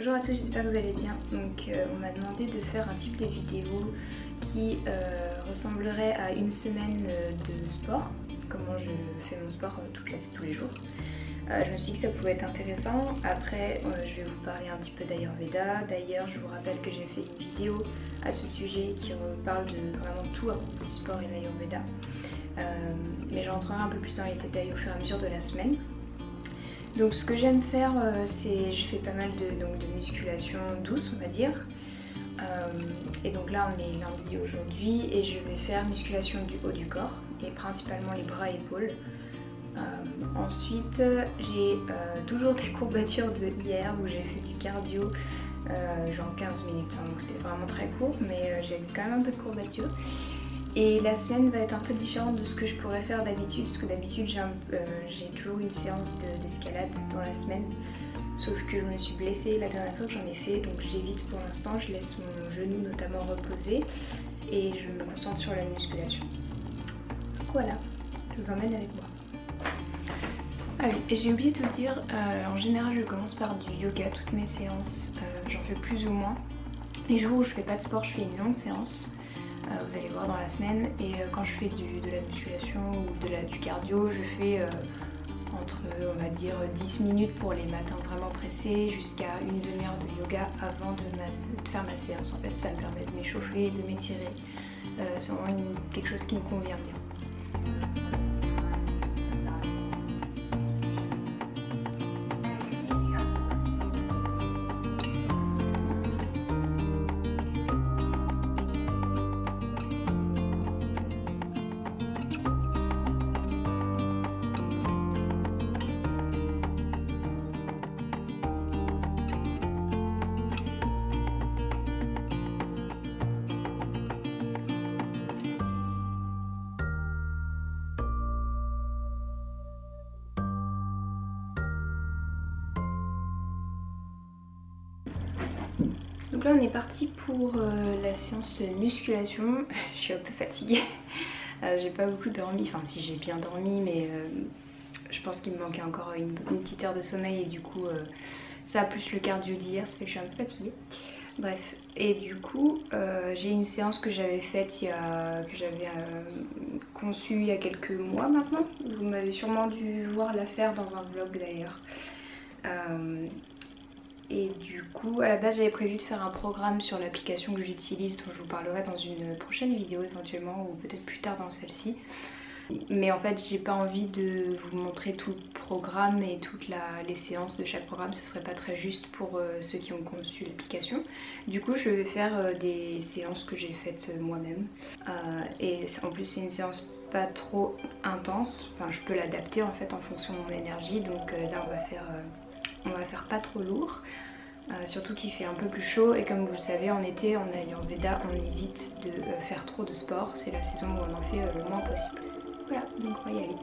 Bonjour à tous, j'espère que vous allez bien. Donc on m'a demandé de faire un type de vidéo qui ressemblerait à une semaine de sport, comment je fais mon sport tous les jours. Je me suis dit que ça pouvait être intéressant. Après je vais vous parler un petit peu d'Ayurveda. D'ailleurs je vous rappelle que j'ai fait une vidéo à ce sujet qui parle de vraiment tout à propos du sport et l'Ayurveda. Mais je rentrerai un peu plus dans les détails au fur et à mesure de la semaine. Donc ce que j'aime faire, c'est je fais pas mal de musculation douce, on va dire. Et donc là on est lundi aujourd'hui et je vais faire musculation du haut du corps et principalement les bras et épaules. Ensuite j'ai toujours des courbatures de hier où j'ai fait du cardio genre 15 minutes, hein, donc c'était vraiment très court mais j'ai quand même un peu de courbatures. Et la semaine va être un peu différente de ce que je pourrais faire d'habitude, parce que d'habitude j'ai toujours une séance d'escalade dans la semaine. Sauf que je me suis blessée la dernière fois que j'en ai fait, donc j'évite pour l'instant, je laisse mon genou notamment reposer et je me concentre sur la musculation. Voilà, je vous emmène avec moi. Ah oui, et j'ai oublié de vous dire, en général je commence par du yoga, toutes mes séances, j'en fais plus ou moins. Les jours où je fais pas de sport, je fais une longue séance. Vous allez voir dans la semaine, et quand je fais de la musculation ou du cardio, je fais entre on va dire 10 minutes pour les matins vraiment pressés jusqu'à une demi-heure de yoga avant de faire ma séance. En fait ça me permet de m'échauffer, de m'étirer, c'est vraiment quelque chose qui me convient bien. Donc là on est parti pour la séance musculation. Je suis un peu fatiguée, j'ai pas beaucoup dormi, enfin si j'ai bien dormi mais je pense qu'il me manquait encore une petite heure de sommeil et du coup ça plus le cardio d'hier, ça fait que je suis un peu fatiguée. Bref, et du coup j'ai une séance que j'avais faite que j'avais conçue il y a quelques mois maintenant. Vous m'avez sûrement dû voir la faire dans un vlog d'ailleurs. Et du coup, à la base, j'avais prévu de faire un programme sur l'application que j'utilise, dont je vous parlerai dans une prochaine vidéo éventuellement, ou peut-être plus tard dans celle-ci. Mais en fait, j'ai pas envie de vous montrer tout le programme et toutes les séances de chaque programme, ce serait pas très juste pour ceux qui ont conçu l'application. Du coup, je vais faire des séances que j'ai faites moi-même. Et en plus, c'est une séance pas trop intense, enfin, je peux l'adapter en fait en fonction de mon énergie, donc là on va faire pas trop lourd, surtout qu'il fait un peu plus chaud et comme vous le savez en été en Ayurveda on évite de faire trop de sport, c'est la saison où on en fait le moins possible. Voilà, donc on va y aller.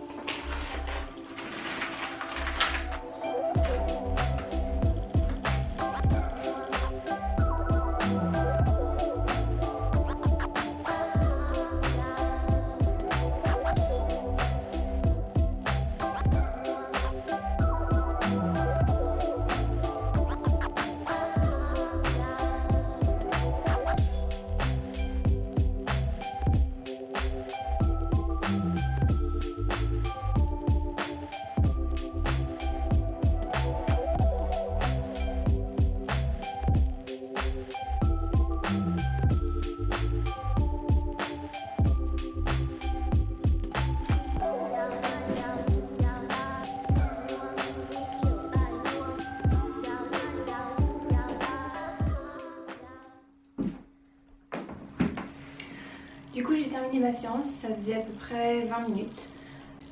Du coup j'ai terminé ma séance, ça faisait à peu près 20 minutes.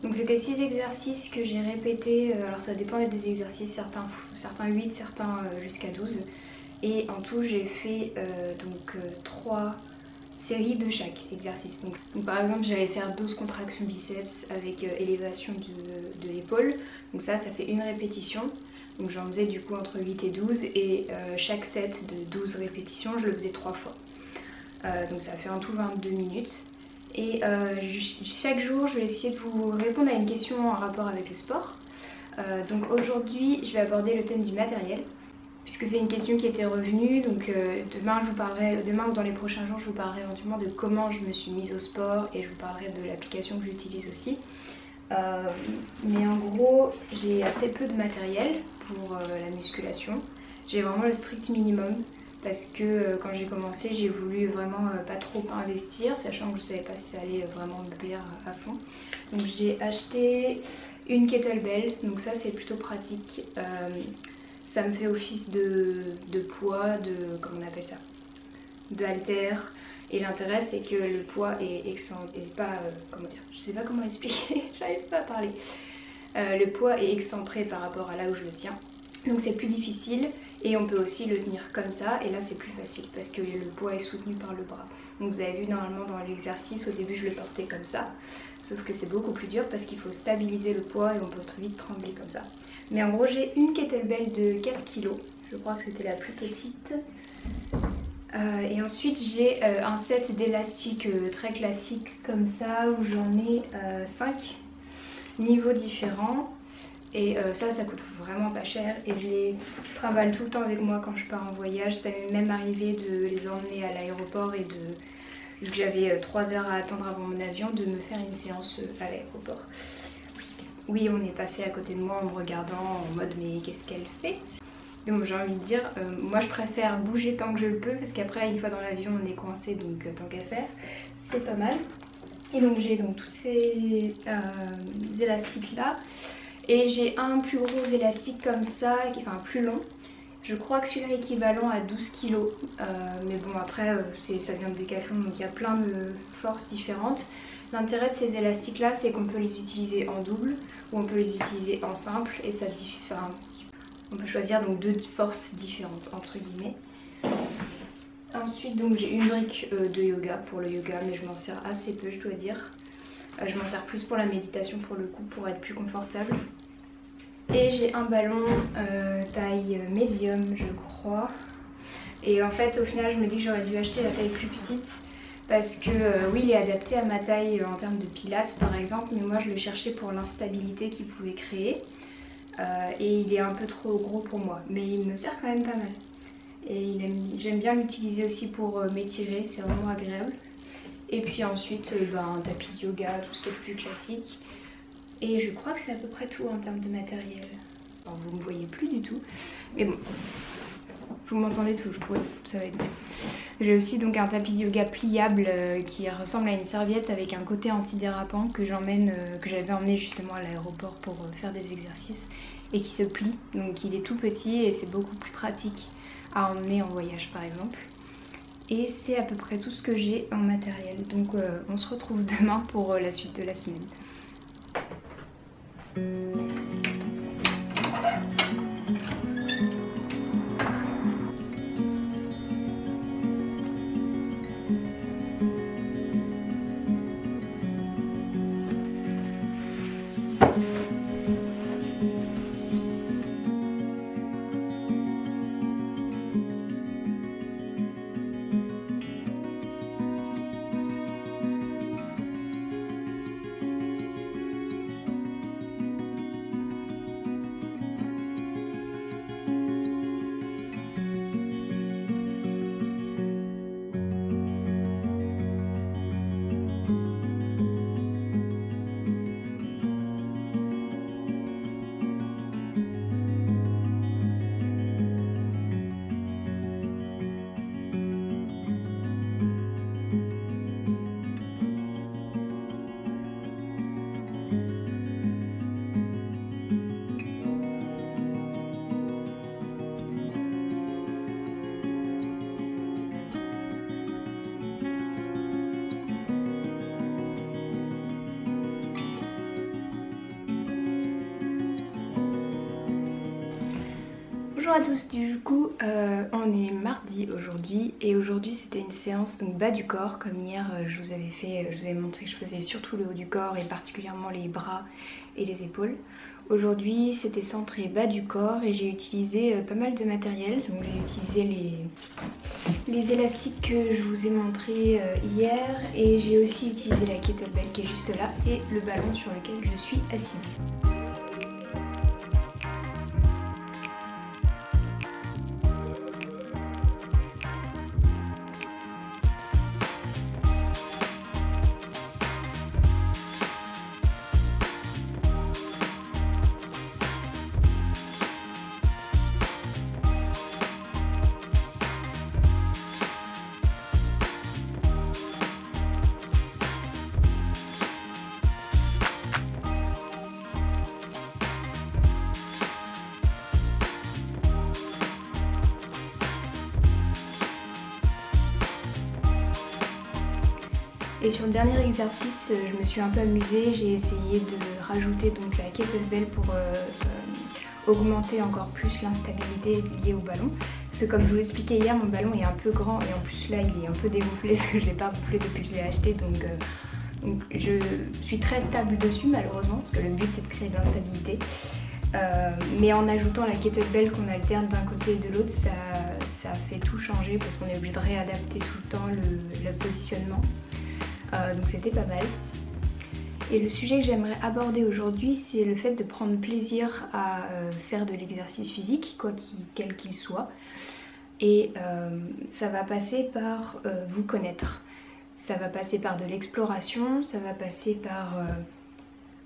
Donc c'était 6 exercices que j'ai répétés, alors ça dépend des exercices, certains 8, certains jusqu'à 12. Et en tout j'ai fait 3 séries de chaque exercice. Donc par exemple j'allais faire 12 contractions biceps avec élévation de l'épaule. Donc ça fait une répétition. Donc j'en faisais du coup entre 8 et 12 et chaque set de 12 répétitions je le faisais 3 fois. Donc ça fait en tout 22 minutes. Et chaque jour je vais essayer de vous répondre à une question en rapport avec le sport. Donc aujourd'hui je vais aborder le thème du matériel, puisque que c'est une question qui était revenue. Donc demain ou dans les prochains jours, je vous parlerai éventuellement de comment je me suis mise au sport et je vous parlerai de l'application que j'utilise aussi. Mais en gros, j'ai assez peu de matériel pour la musculation. J'ai vraiment le strict minimum parce que quand j'ai commencé, j'ai voulu vraiment pas trop investir, sachant que je savais pas si ça allait vraiment me plaire à fond. Donc j'ai acheté une kettlebell, donc ça c'est plutôt pratique. Ça me fait office de poids, comment on appelle ça, de haltère. Et l'intérêt c'est que le poids est comment dire, je sais pas comment expliquer, j'arrive pas à parler. Le poids est excentré par rapport à là où je le tiens. Donc c'est plus difficile et on peut aussi le tenir comme ça et là c'est plus facile parce que le poids est soutenu par le bras. Donc vous avez vu normalement dans l'exercice, au début je le portais comme ça, sauf que c'est beaucoup plus dur parce qu'il faut stabiliser le poids et on peut vite trembler comme ça. Mais en gros j'ai une kettlebell de 4 kg, je crois que c'était la plus petite. Et ensuite j'ai un set d'élastiques très classique comme ça où j'en ai 5 niveaux différents. Et ça coûte vraiment pas cher et je les trimballe tout le temps avec moi quand je pars en voyage. Ça m'est même arrivé de les emmener à l'aéroport et vu que j'avais 3 heures à attendre avant mon avion, de me faire une séance à l'aéroport. Oui, on est passé à côté de moi en me regardant en mode mais qu'est-ce qu'elle fait? Donc j'ai envie de dire, moi je préfère bouger tant que je le peux parce qu'après une fois dans l'avion on est coincé, donc tant qu'à faire, c'est pas mal. Et donc j'ai tous ces élastiques là. Et j'ai un plus gros élastique comme ça, enfin plus long. Je crois que celui-là est équivalent à 12 kg. Mais bon après ça vient de Decathlon, donc il y a plein de forces différentes. L'intérêt de ces élastiques là c'est qu'on peut les utiliser en double ou on peut les utiliser en simple. Et ça on peut choisir donc 2 forces différentes entre guillemets. Ensuite donc j'ai une brique de yoga pour le yoga, mais je m'en sers assez peu je dois dire. Je m'en sers plus pour la méditation pour le coup, pour être plus confortable. Et j'ai un ballon taille médium je crois. Et en fait au final je me dis que j'aurais dû acheter la taille plus petite. Parce que oui il est adapté à ma taille en termes de pilates par exemple. Mais moi je le cherchais pour l'instabilité qu'il pouvait créer. Et il est un peu trop gros pour moi. Mais il me sert quand même pas mal. Et j'aime bien l'utiliser aussi pour m'étirer, c'est vraiment agréable. Et puis ensuite un tapis de yoga, tout ce qui est plus classique. Et je crois que c'est à peu près tout en termes de matériel. Alors vous me voyez plus du tout, mais bon, vous m'entendez toujours, oui, ça va être bien. J'ai aussi donc un tapis de yoga pliable qui ressemble à une serviette avec un côté antidérapant que j'avais emmené justement à l'aéroport pour faire des exercices et qui se plie. Donc il est tout petit et c'est beaucoup plus pratique à emmener en voyage par exemple. Et c'est à peu près tout ce que j'ai en matériel. Donc on se retrouve demain pour la suite de la semaine. Bonjour à tous, du coup on est mardi aujourd'hui et aujourd'hui c'était une séance donc bas du corps comme hier je vous avais montré que je faisais surtout le haut du corps et particulièrement les bras et les épaules. Aujourd'hui c'était centré bas du corps et j'ai utilisé pas mal de matériel, donc j'ai utilisé les élastiques que je vous ai montré hier et j'ai aussi utilisé la kettlebell qui est juste là et le ballon sur lequel je suis assise. Et sur le dernier exercice, je me suis un peu amusée, j'ai essayé de rajouter donc la kettlebell pour augmenter encore plus l'instabilité liée au ballon. Parce que comme je vous l'expliquais hier, mon ballon est un peu grand et en plus là il est un peu dégonflé parce que je ne l'ai pas gonflé depuis que je l'ai acheté, donc je suis très stable dessus malheureusement, parce que le but c'est de créer de l'instabilité. Mais en ajoutant la kettlebell qu'on alterne d'un côté et de l'autre, ça fait tout changer parce qu'on est obligé de réadapter tout le temps le positionnement. Donc c'était pas mal. Et le sujet que j'aimerais aborder aujourd'hui, c'est le fait de prendre plaisir à faire de l'exercice physique, quel qu'il soit. Et ça va passer par vous connaître. Ça va passer par de l'exploration, ça va passer par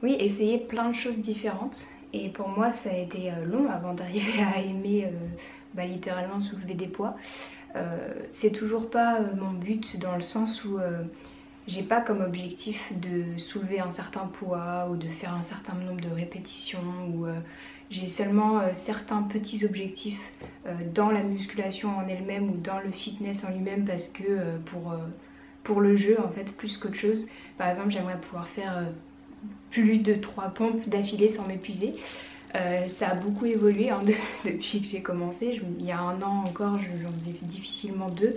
essayer plein de choses différentes. Et pour moi, ça a été long avant d'arriver à aimer littéralement soulever des poids. C'est toujours pas mon but dans le sens où j'ai pas comme objectif de soulever un certain poids ou de faire un certain nombre de répétitions. J'ai seulement certains petits objectifs dans la musculation en elle-même ou dans le fitness en lui-même parce que pour le jeu en fait plus qu'autre chose. Par exemple, j'aimerais pouvoir faire plus de 3 pompes d'affilée sans m'épuiser. Ça a beaucoup évolué hein, depuis que j'ai commencé. Il y a un an encore, j'en faisais difficilement 2.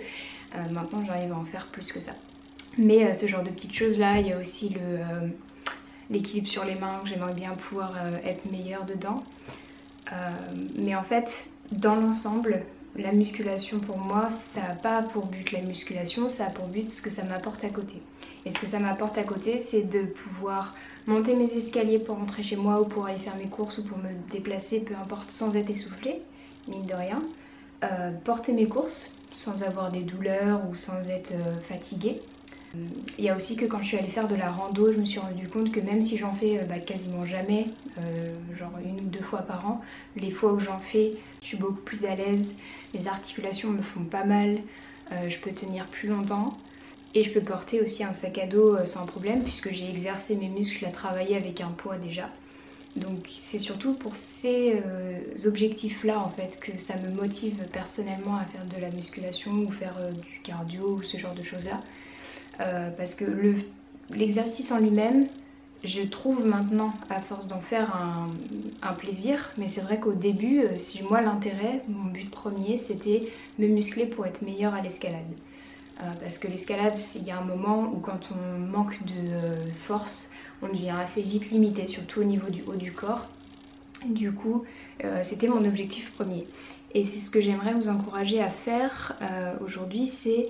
Maintenant, j'arrive à en faire plus que ça. Mais ce genre de petites choses là, il y a aussi l'équilibre sur les mains, que j'aimerais bien pouvoir être meilleure dedans. Mais en fait, dans l'ensemble, la musculation pour moi, ça n'a pas pour but la musculation, ça a pour but ce que ça m'apporte à côté. Et ce que ça m'apporte à côté, c'est de pouvoir monter mes escaliers pour rentrer chez moi ou pour aller faire mes courses ou pour me déplacer, peu importe, sans être essoufflée, mine de rien. Porter mes courses sans avoir des douleurs ou sans être fatiguée. Il y a aussi que quand je suis allée faire de la rando, je me suis rendu compte que même si j'en fais quasiment jamais, genre 1 ou 2 fois par an, les fois où j'en fais, je suis beaucoup plus à l'aise, les articulations me font pas mal, je peux tenir plus longtemps et je peux porter aussi un sac à dos sans problème puisque j'ai exercé mes muscles à travailler avec un poids déjà. Donc c'est surtout pour ces objectifs là en fait que ça me motive personnellement à faire de la musculation ou faire du cardio ou ce genre de choses là. Parce que l'exercice en lui-même, je trouve maintenant, à force d'en faire, un plaisir. Mais c'est vrai qu'au début, si moi l'intérêt, mon but premier, c'était me muscler pour être meilleure à l'escalade. Parce que l'escalade, il y a un moment où quand on manque de force, on devient assez vite limité, surtout au niveau du haut du corps. Du coup, c'était mon objectif premier. Et c'est ce que j'aimerais vous encourager à faire aujourd'hui, c'est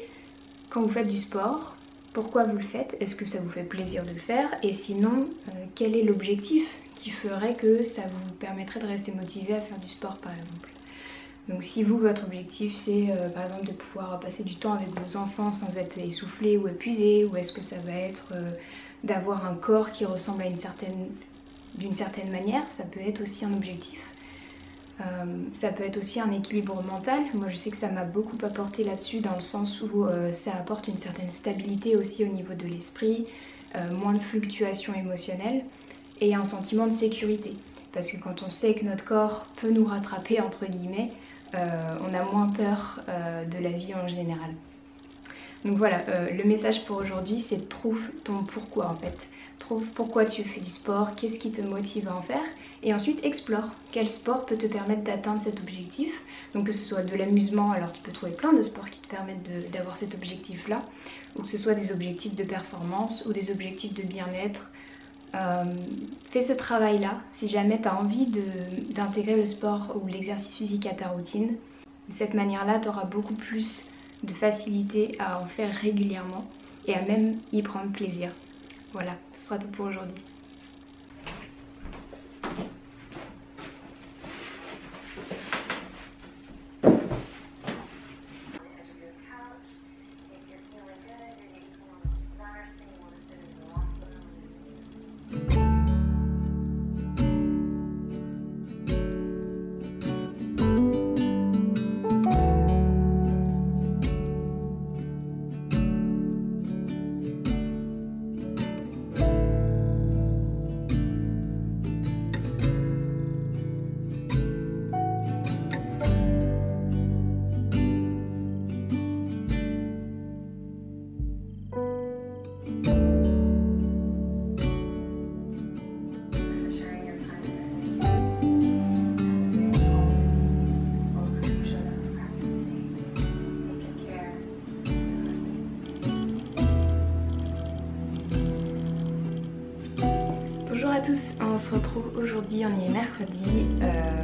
quand vous faites du sport, pourquoi vous le faites? Est-ce que ça vous fait plaisir de le faire? Et sinon, quel est l'objectif qui ferait que ça vous permettrait de rester motivé à faire du sport par exemple? Donc si vous, votre objectif c'est par exemple de pouvoir passer du temps avec vos enfants sans être essoufflé ou épuisé, ou est-ce que ça va être d'avoir un corps qui ressemble à d'une certaine manière, ça peut être aussi un objectif. Ça peut être aussi un équilibre mental. Moi je sais que ça m'a beaucoup apporté là-dessus dans le sens où ça apporte une certaine stabilité aussi au niveau de l'esprit, moins de fluctuations émotionnelles et un sentiment de sécurité. Parce que quand on sait que notre corps peut nous rattraper entre guillemets, on a moins peur de la vie en général. Donc voilà, le message pour aujourd'hui c'est trouve ton pourquoi en fait. Trouve pourquoi tu fais du sport, qu'est-ce qui te motive à en faire et ensuite explore quel sport peut te permettre d'atteindre cet objectif. Donc que ce soit de l'amusement, alors tu peux trouver plein de sports qui te permettent d'avoir cet objectif là, ou que ce soit des objectifs de performance ou des objectifs de bien-être. Fais ce travail là si jamais tu as envie d'intégrer le sport ou l'exercice physique à ta routine. De cette manière là tu auras beaucoup plus de facilité à en faire régulièrement et à même y prendre plaisir. Voilà, ce sera tout pour aujourd'hui. Bonjour à tous, on se retrouve aujourd'hui, on est mercredi.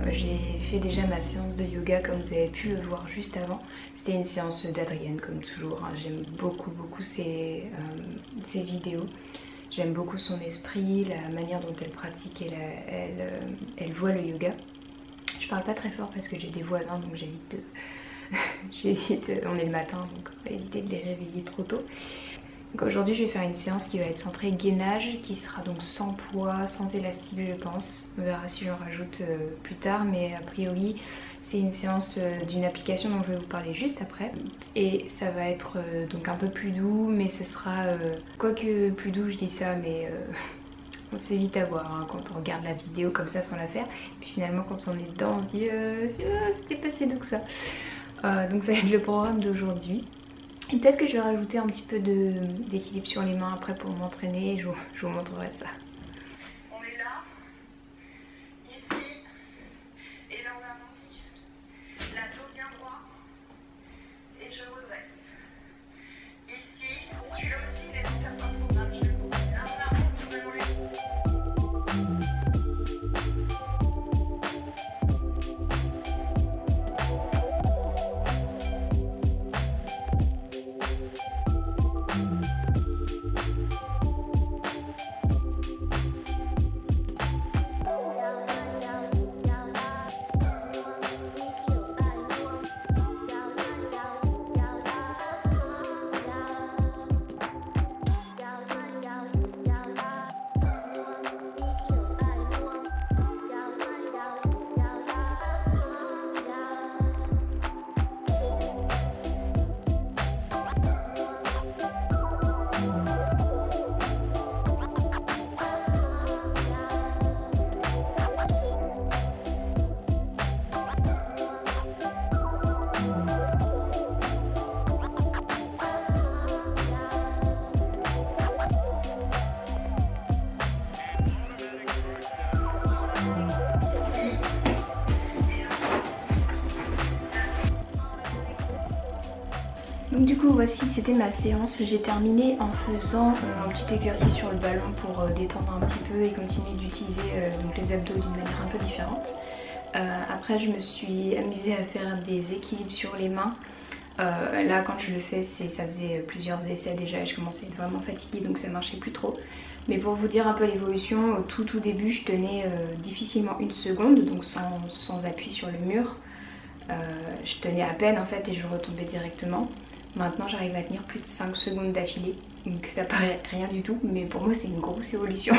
J'ai fait déjà ma séance de yoga comme vous avez pu le voir juste avant. C'était une séance d'Adrienne comme toujours, hein. J'aime beaucoup ses vidéos. J'aime beaucoup son esprit, la manière dont elle pratique et elle voit le yoga. Je parle pas très fort parce que j'ai des voisins donc j'évite de... on est le matin donc on va éviter de les réveiller trop tôt. Donc aujourd'hui je vais faire une séance qui va être centrée gainage, qui sera donc sans poids, sans élastique je pense. On verra si j'en rajoute plus tard, mais a priori c'est une séance d'une application dont je vais vous parler juste après. Et ça va être donc un peu plus doux, mais ce sera... quoique plus doux je dis ça, mais on se fait vite avoir hein, quand on regarde la vidéo comme ça sans la faire. Puis finalement quand on est dedans on se dit c'était pas si doux que ça. Donc ça va être le programme d'aujourd'hui. Et peut-être que je vais rajouter un petit peu d'équilibre sur les mains après pour m'entraîner, je vous montrerai ça. On est là, ici, et là on arrondit. La dos bien droit, et je redresse. Ici, celui-là aussi il a un certain programme, je vais vous montrer. Là on arrondit vraiment les dos. Donc du coup voici, c'était ma séance. J'ai terminé en faisant un petit exercice sur le ballon pour détendre un petit peu et continuer d'utiliser donc les abdos d'une manière un peu différente. Après je me suis amusée à faire des équilibres sur les mains. Là quand je le fais, ça faisait plusieurs essais déjà et je commençais à être vraiment fatiguée donc ça marchait plus trop. Mais pour vous dire un peu l'évolution, au tout début je tenais difficilement une seconde, donc sans appui sur le mur. Je tenais à peine en fait et je retombais directement. Maintenant j'arrive à tenir plus de 5 secondes d'affilée, donc ça paraît rien du tout, mais pour moi c'est une grosse évolution.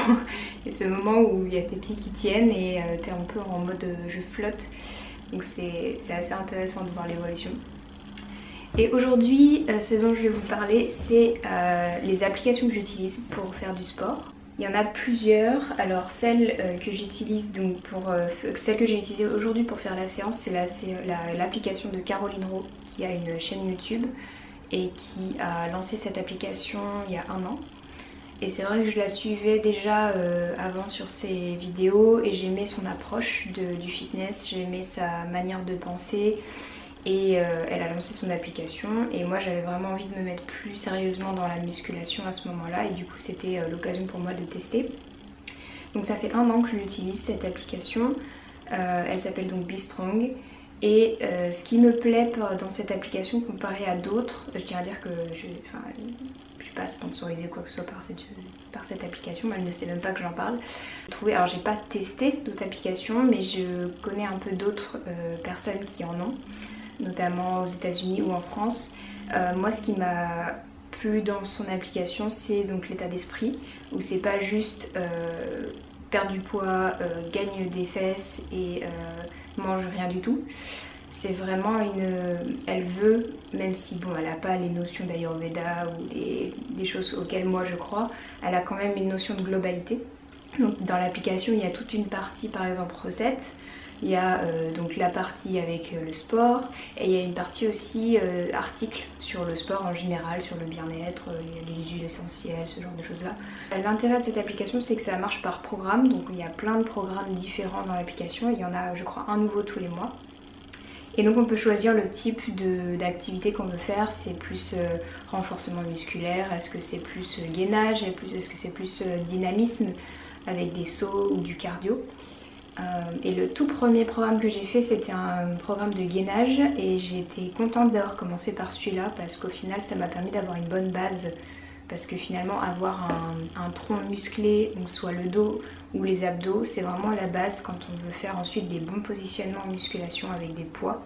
Et ce moment où il y a tes pieds qui tiennent et t'es un peu en mode je flotte, donc c'est assez intéressant de voir l'évolution. Et aujourd'hui, ce dont je vais vous parler, c'est les applications que j'utilise pour faire du sport. Il y en a plusieurs. Alors celle que j'utilise donc celle que j'ai utilisée aujourd'hui pour faire la séance, c'est l'application de Caroline Rowe qui a une chaîne YouTube et qui a lancé cette application il y a 1 an. Et c'est vrai que je la suivais déjà avant sur ses vidéos et j'aimais son approche du fitness, j'aimais sa manière de penser. Et elle a lancé son application et moi j'avais vraiment envie de me mettre plus sérieusement dans la musculation à ce moment-là et du coup c'était l'occasion pour moi de tester. Donc ça fait 1 an que j'utilise cette application, elle s'appelle donc Be Strong et ce qui me plaît dans cette application comparé à d'autres, je tiens à dire que je suis pas sponsorisée quoi que ce soit par cette application, elle ne sait même pas que j'en parle. Alors j'ai pas testé d'autres applications mais je connais un peu d'autres personnes qui en ont, notamment aux États-Unis ou en France. Moi ce qui m'a plu dans son application c'est donc l'état d'esprit où c'est pas juste perdre du poids, gagne des fesses et mange rien du tout. C'est vraiment elle veut, même si bon elle n'a pas les notions d'Ayurveda ou des choses auxquelles moi je crois, elle a quand même une notion de globalité. Donc dans l'application il y a toute une partie par exemple recettes. Il y a donc la partie avec le sport et il y a une partie aussi articles sur le sport en général, sur le bien-être, les huiles essentielles, ce genre de choses là. L'intérêt de cette application c'est que ça marche par programme, donc il y a plein de programmes différents dans l'application, il y en a je crois un nouveau tous les mois. Et donc on peut choisir le type d'activité qu'on veut faire, c'est plus renforcement musculaire, est-ce que c'est plus gainage, est-ce que c'est plus dynamisme. avec des sauts ou du cardio. Et le tout premier programme que j'ai fait, c'était un programme de gainage et j'étais contente d'avoir commencé par celui-là parce qu'au final ça m'a permis d'avoir une bonne base, parce que finalement avoir un tronc musclé, donc soit le dos ou les abdos, c'est vraiment la base quand on veut faire ensuite des bons positionnements en musculation avec des poids.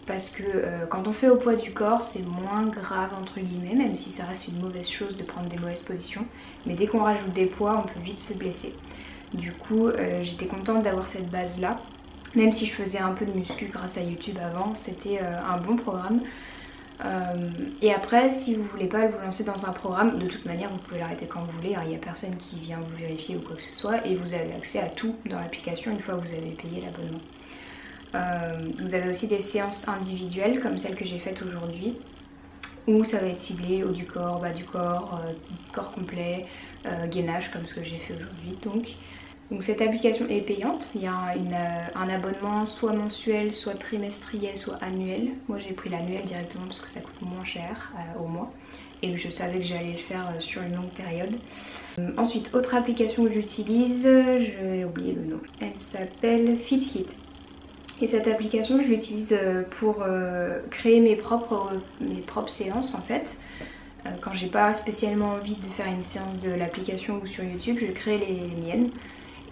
Parce que quand on fait au poids du corps, c'est moins grave entre guillemets, même si ça reste une mauvaise chose de prendre des mauvaises positions, mais dès qu'on rajoute des poids, on peut vite se blesser. Du coup, j'étais contente d'avoir cette base là. Même si je faisais un peu de muscu grâce à YouTube avant, c'était un bon programme. Et après, si vous voulez pas vous lancer dans un programme, de toute manière vous pouvez l'arrêter quand vous voulez, il n'y a personne qui vient vous vérifier ou quoi que ce soit, et vous avez accès à tout dans l'application une fois que vous avez payé l'abonnement. Vous avez aussi des séances individuelles comme celle que j'ai faite aujourd'hui, où ça va être ciblé haut du corps, bas du corps, corps complet, gainage comme ce que j'ai fait aujourd'hui. Donc cette application est payante, il y a un abonnement soit mensuel, soit trimestriel, soit annuel. Moi j'ai pris l'annuel directement parce que ça coûte moins cher au mois et je savais que j'allais le faire sur une longue période. Ensuite, autre application que j'utilise, j'ai oublié le nom, elle s'appelle FitHit. Et cette application je l'utilise pour créer mes propres séances en fait. Quand j'ai pas spécialement envie de faire une séance de l'application ou sur YouTube, je crée les miennes.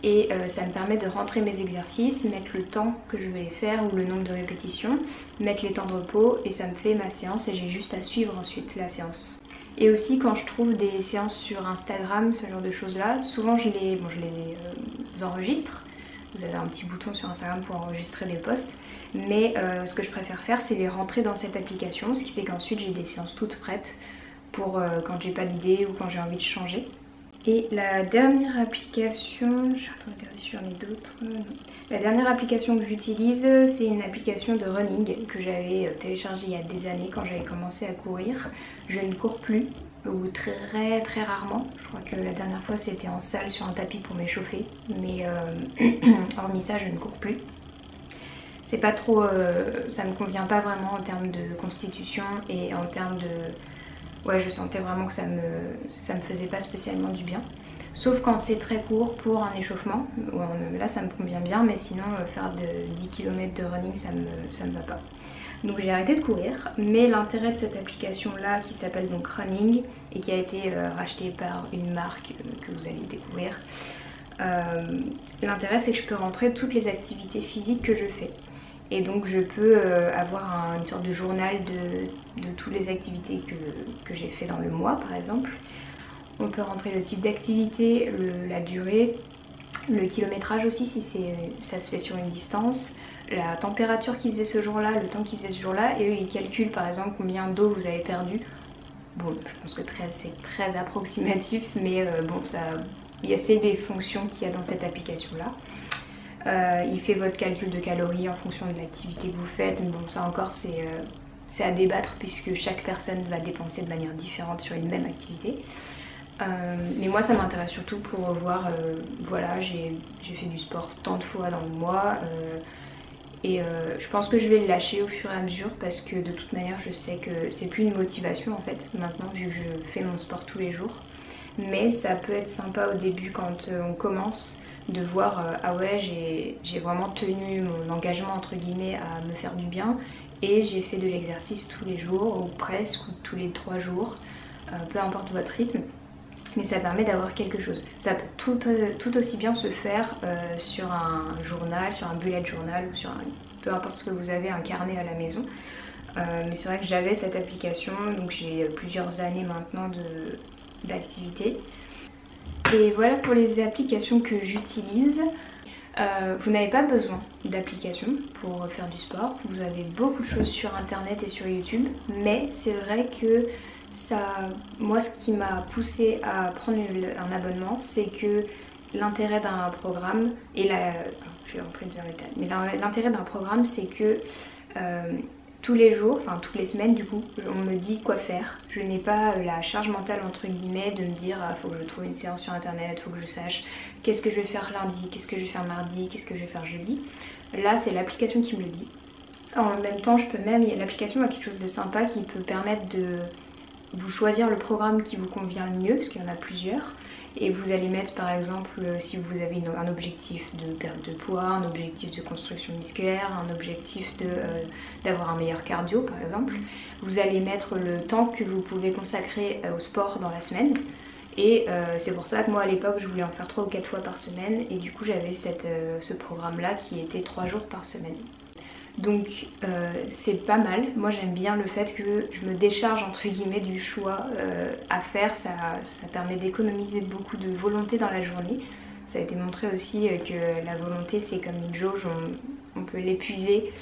Et ça me permet de rentrer mes exercices, mettre le temps que je vais les faire ou le nombre de répétitions, mettre les temps de repos et ça me fait ma séance et j'ai juste à suivre ensuite la séance. Et aussi quand je trouve des séances sur Instagram, ce genre de choses là, souvent je les enregistre. Vous avez un petit bouton sur Instagram pour enregistrer des posts. Mais ce que je préfère faire, c'est les rentrer dans cette application, ce qui fait qu'ensuite j'ai des séances toutes prêtes pour quand j'ai pas d'idée ou quand j'ai envie de changer. Et la dernière application, je suis en train de regarder si j'en ai d'autres. La dernière application que j'utilise, c'est une application de running que j'avais téléchargée il y a des années quand j'avais commencé à courir. Je ne cours plus, ou très rarement. Je crois que la dernière fois c'était en salle sur un tapis pour m'échauffer, mais hormis ça, je ne cours plus. C'est pas trop, ça me convient pas vraiment en termes de constitution et en termes de... Ouais, je sentais vraiment que ça me faisait pas spécialement du bien. Sauf quand c'est très court pour un échauffement. Là, ça me convient bien, mais sinon, faire de 10 km de running, ça me va pas. Donc j'ai arrêté de courir, mais l'intérêt de cette application-là, qui s'appelle donc Running, et qui a été rachetée par une marque que vous allez découvrir, l'intérêt c'est que je peux rentrer toutes les activités physiques que je fais. Et donc je peux avoir une sorte de journal de toutes les activités que j'ai fait dans le mois par exemple. On peut rentrer le type d'activité, la durée, le kilométrage aussi si ça se fait sur une distance, la température qu'il faisait ce jour-là, le temps qu'il faisait ce jour-là, et eux ils calculent par exemple combien d'eau vous avez perdu. Bon, je pense que c'est très approximatif, mais bon, c'est des fonctions qu'il y a dans cette application-là. Il fait votre calcul de calories en fonction de l'activité que vous faites. Bon, ça encore c'est à débattre puisque chaque personne va dépenser de manière différente sur une même activité. Mais moi ça m'intéresse surtout pour voir, voilà, j'ai fait du sport tant de fois dans le mois et je pense que je vais le lâcher au fur et à mesure parce que de toute manière je sais que c'est plus une motivation en fait maintenant vu que je fais mon sport tous les jours. Mais ça peut être sympa au début quand on commence de voir ah ouais j'ai vraiment tenu mon engagement entre guillemets à me faire du bien et j'ai fait de l'exercice tous les jours ou presque ou tous les 3 jours, peu importe votre rythme, mais ça permet d'avoir quelque chose. Ça peut tout aussi bien se faire sur un journal, sur un bullet journal ou sur peu importe ce que vous avez, un carnet à la maison. Mais c'est vrai que j'avais cette application, donc j'ai plusieurs années maintenant d'activité. Et voilà pour les applications que j'utilise. Vous n'avez pas besoin d'application pour faire du sport. Vous avez beaucoup de choses sur internet et sur YouTube. Mais c'est vrai que moi ce qui m'a poussée à prendre un abonnement, c'est que l'intérêt d'un programme, et là je vais rentrer dans le détail, mais l'intérêt d'un programme c'est que tous les jours, enfin toutes les semaines du coup, on me dit quoi faire. Je n'ai pas la charge mentale entre guillemets de me dire faut que je trouve une séance sur internet, faut que je sache qu'est-ce que je vais faire lundi, qu'est-ce que je vais faire mardi, qu'est-ce que je vais faire jeudi. Là c'est l'application qui me le dit. En même temps l'application a quelque chose de sympa qui peut permettre de vous choisir le programme qui vous convient le mieux, parce qu'il y en a plusieurs. et vous allez mettre par exemple si vous avez un objectif de perte de poids, un objectif de construction musculaire, un objectif d'avoir un meilleur cardio par exemple, vous allez mettre le temps que vous pouvez consacrer au sport dans la semaine. Et c'est pour ça que moi à l'époque je voulais en faire 3 ou 4 fois par semaine, et du coup j'avais ce programme là qui était 3 jours par semaine. Donc c'est pas mal, moi j'aime bien le fait que je me décharge entre guillemets du choix à faire, ça permet d'économiser beaucoup de volonté dans la journée. Ça a été montré aussi que la volonté c'est comme une jauge, on peut l'épuiser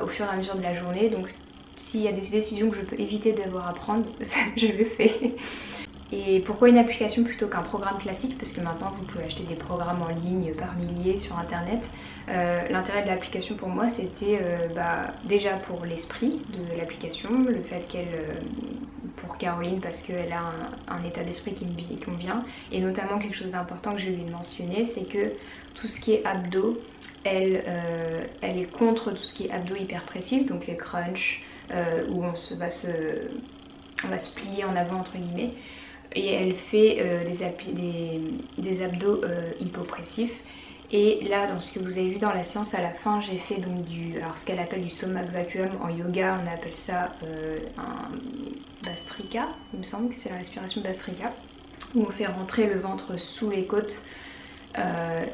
au fur et à mesure de la journée, donc s'il y a des décisions que je peux éviter d'avoir à prendre, je le fais. Et pourquoi une application plutôt qu'un programme classique? Parce que maintenant vous pouvez acheter des programmes en ligne par milliers sur internet. L'intérêt de l'application pour moi c'était déjà pour l'esprit de l'application, le fait qu'elle, pour Caroline parce qu'elle a un état d'esprit qui me convient, et notamment quelque chose d'important que je lui ai mentionné, c'est que tout ce qui est abdos, elle est contre tout ce qui est abdos hyperpressifs, donc les crunchs où on va se plier en avant entre guillemets. Et elle fait des abdos hypopressifs. Et là, dans ce que vous avez vu dans la séance à la fin, j'ai fait donc alors ce qu'elle appelle du somak vacuum. En yoga, on appelle ça un Bhastrika, il me semble que c'est la respiration Bhastrika, où on fait rentrer le ventre sous les côtes.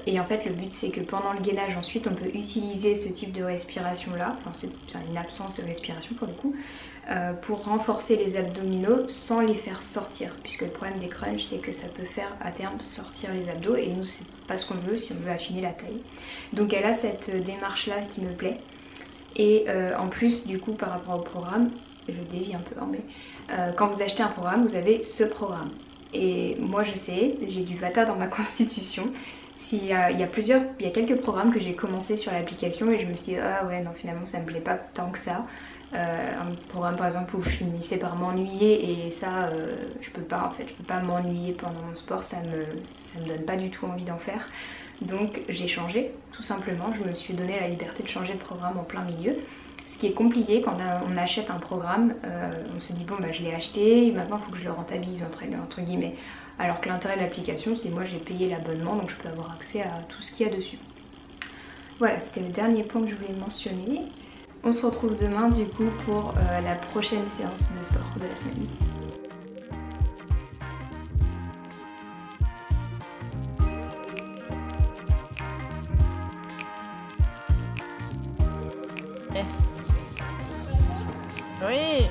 Et en fait le but c'est que pendant le gainage ensuite on peut utiliser ce type de respiration là, enfin c'est une absence de respiration pour le coup, pour renforcer les abdominaux sans les faire sortir, puisque le problème des crunchs c'est que ça peut faire à terme sortir les abdos, et nous c'est pas ce qu'on veut si on veut affiner la taille. Donc elle a cette démarche là qui me plaît, et en plus du coup par rapport au programme, je dévie un peu hein, mais quand vous achetez un programme vous avez ce programme. Et moi je sais, j'ai du vata dans ma constitution. Il y a quelques programmes que j'ai commencé sur l'application et je me suis dit ah ouais non finalement ça me plaît pas tant que ça. Un programme par exemple où je finissais par m'ennuyer, et ça je peux pas en fait, je peux pas m'ennuyer pendant mon sport, ça me donne pas du tout envie d'en faire. Donc j'ai changé tout simplement, je me suis donné la liberté de changer de programme en plein milieu. Ce qui est compliqué quand on achète un programme, on se dit bon bah je l'ai acheté et maintenant il faut que je le rentabilise entre guillemets. Alors que l'intérêt de l'application c'est moi j'ai payé l'abonnement donc je peux avoir accès à tout ce qu'il y a dessus. Voilà, c'était le dernier point que je voulais mentionner. On se retrouve demain du coup pour la prochaine séance de sport de la semaine. Oui.